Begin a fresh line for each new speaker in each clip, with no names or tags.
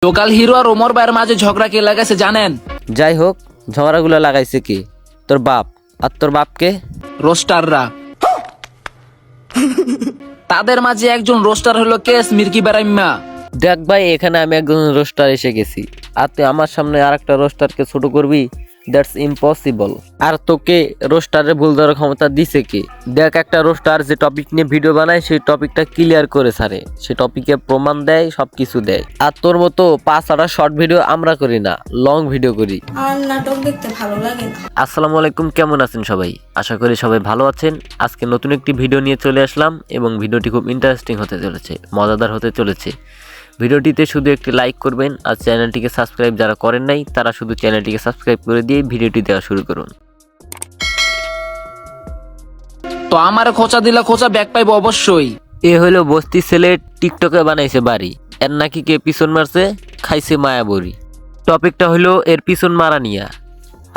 Local hero আর ওমর ভাইয়ের মাঝে ঝগড়া কে লাগাইছে জানেন?
যাই হোক, ঝগড়াগুলো লাগাইছে কি? তোর বাপ। আর তোর বাপকে?
রোস্টাররা। তাদের মাঝে একজন রোস্টার হলো কেস মির্কি বেরাইম্মা।
দেখ ভাই, এখানে আমি একজন রোস্টার এসে গেছি, আর তুই আমার সামনে আর একটা রোস্টারকে ছোট করবি? That's impossible. আর তোকে রোস্টারের ভুল ধরার ক্ষমতা দিছে কে? দেখ, একটা রোস্টার যে টপিক নিয়ে ভিডিও বানায় সেই টপিকটা ক্লিয়ার করে ছাড়ে, সে টপিকে প্রমাণ দেয়, সবকিছু দেয়। আর তোর মতো 5-6টা শর্ট ভিডিও আমরা করি না, লং ভিডিও করি।
আর নাটক দেখতে ভালো লাগে না।
আসসালামু আলাইকুম, কেমন আছেন সবাই? আশা করি সবাই ভালো আছেন। আজকে নতুন একটি ভিডিও নিয়ে চলে আসলাম এবং ভিডিওটি খুব ইন্টারেস্টিং হতে চলেছে, মজাদার হতে চলেছে। ভিডিওটিতে শুধু একটি লাইক করবেন আর চ্যানেলটিকে সাবস্ক্রাইব যারা করেন নাই তারা শুধু চ্যানেলটিকে সাবস্ক্রাইব করে দিয়ে ভিডিওটি দেওয়া শুরু করুন।
তো আমার খোঁচা দিলা খোঁচা ব্যাক পাইবো অবশ্যই।
এ হলো বস্তি ছেলে, টিকটকে বানাইছে বাড়ি, এর নাকি কে পিছন মারছে, খাইছে মায়াবরী। টপিকটা হলো এর পিছন মারা নিয়া।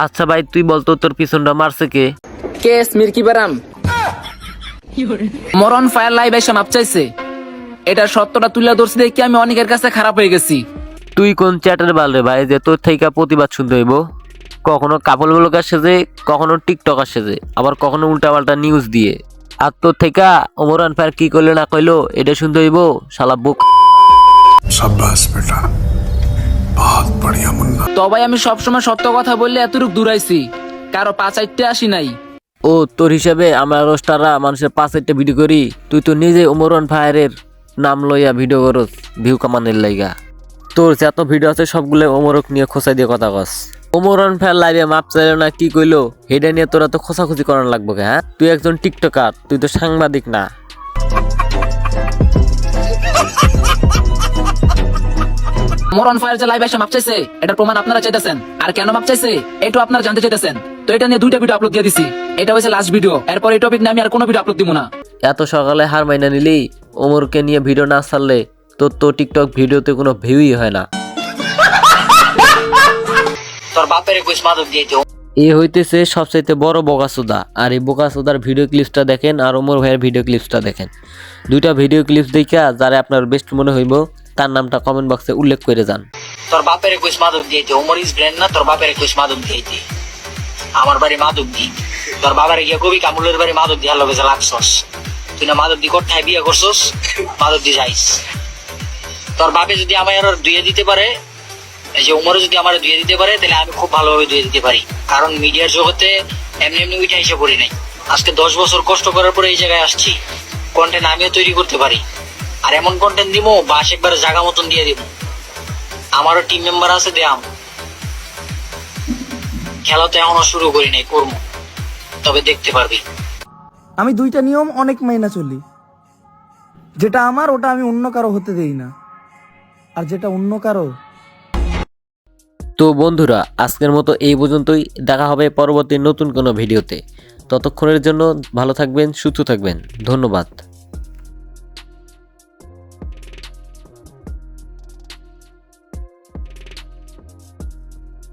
আচ্ছা ভাই, তুই বলতো তোর পিছনটা মারছে কে?
কেস মির্কি বেরাম মরন ফায়ার লাইভ এসে মাপ চাইছে। এটা সত্যটা তুলে ধরছি দেখি আমি অনেকের কাছে খারাপ হয়ে গেছি।
তুই কোন চ্যাটের বাল রে ভাই যে তোর থেকে প্রতিবাদ শুনতে হইব? কখনো কাপল ব্লগার সেজে, কখনো টিকটকার সেজে, আবার কখনো উল্টাপাল্টা নিউজ দিয়ে। আর তোর থেকে ওমরান ফায়ার কি করলে না কইলো এটা শুনতে হইব? শালা বুক।
शाबाश बेटा, बहुत बढ़िया मुन्ना।
তবে আমি সবসময় সত্য কথা বললে এতটুক দূরাইছি, কারো 5-8 আসি নাই।
ও তোর হিসাবে আমরা রোস্টাররা মানুষের 5-8টা ভিডিও করি, তুই তো নিজে ওমরান ফায়ারের নাম লইয়া ভিডিও করস ভিউ কামানের লাইগা। তোর যত ভিডিও আছে সবগুলো ওমরক নিয়ে খোঁচাই দিয়ে কথা কস। ওমরান ফায়ার লাইভে মাপ চাইলো না কি কইলো হেডা নিয়ে তোরা তো খোঁচাখুচি করার লাগবো কে? হ্যাঁ, তুই একজন টিকটকার, তুই তো সাংবাদিক না।
মরন ফায়ার যে লাইভ এসে মাপ চাইছে এটার প্রমাণ আপনারা চাইতেছেন, আর কেন মাপ চাইছে এটা আপনারা জানতে চাইতেছেন। তো এটা নিয়ে 2টা ভিডিও আপলোড দিয়ে দিছি, এটা হচ্ছে লাস্ট ভিডিও। এরপর এই টপিক নিয়ে আমি আর কোনো ভিডিও আপলোড দিব না।
এত সকালে হার মাইনা নিলি, ওমরকে নিয়ে ভিডিও না ছাড়লে তোর তো টিকটক ভিডিওতে কোনো ভিউই হয় না।
তোর বাপের 21 মাদক দিয়েছে।
এ হইতেছে সবচাইতে বড় বোকাচোদা। আর এই বোকাচোদার ভিডিও ক্লিপসটা দেখেন আর ওমর ভাইয়ের ভিডিও ক্লিপসটা দেখেন। 2টা ভিডিও ক্লিপস দেখা যারা আপনার বেস্ট মনে হইব তার নামটা কমেন্ট বক্সে উল্লেখ করে যান।
তোর বাপের 21 মাদক দিয়েছে। ওমর ইজ ব্র্যান্ড না, তোর বাপের 21 মাদক দিয়েছে। আমার বাড়ি মাদক দি, তোর বাবার গিয়ে কবি কামুলের বাড়ি মাদক দিয়ে লোকে যে লাগছস। তুই না মাদক দি কোথায় বিয়ে করছস, মাদক দি যাইস। তোর বাপে যদি আমায় আর ধুয়ে দিতে পারে, এই যে ওমরও যদি আমার ধুয়ে দিতে পারে, তাহলে আমি খুব ভালোভাবে ধুয়ে দিতে পারি। কারণ মিডিয়ার জগতে এমনি এমনি উঠে এসে পড়ি নাই। আজকে 10 বছর কষ্ট করার পরে এই জায়গায় আসছি। কন্টেন্ট আমিও তৈরি করতে পারি, আর এমন কন্টেন্ট দিব বাস একবারে জায়গা মতন দিয়ে দিব। আমারও টিম মেম্বার আছে, দেয়াম। খেলা তো এখনো শুরু করি নাই, করবো, তবে দেখতে পারবি।
আমি 2টা নিয়ম অনেক মাইনা চলি। যেটা আমার ওটা আমি অন্য কারো হতে দেই না, আর যেটা অন্য কারো।
তো বন্ধুরা, আজকের মতো এই পর্যন্তই। দেখা হবে পরবর্তী নতুন কোনো ভিডিওতে। ততক্ষণের জন্য ভালো থাকবেন, সুস্থ থাকবেন। ধন্যবাদ।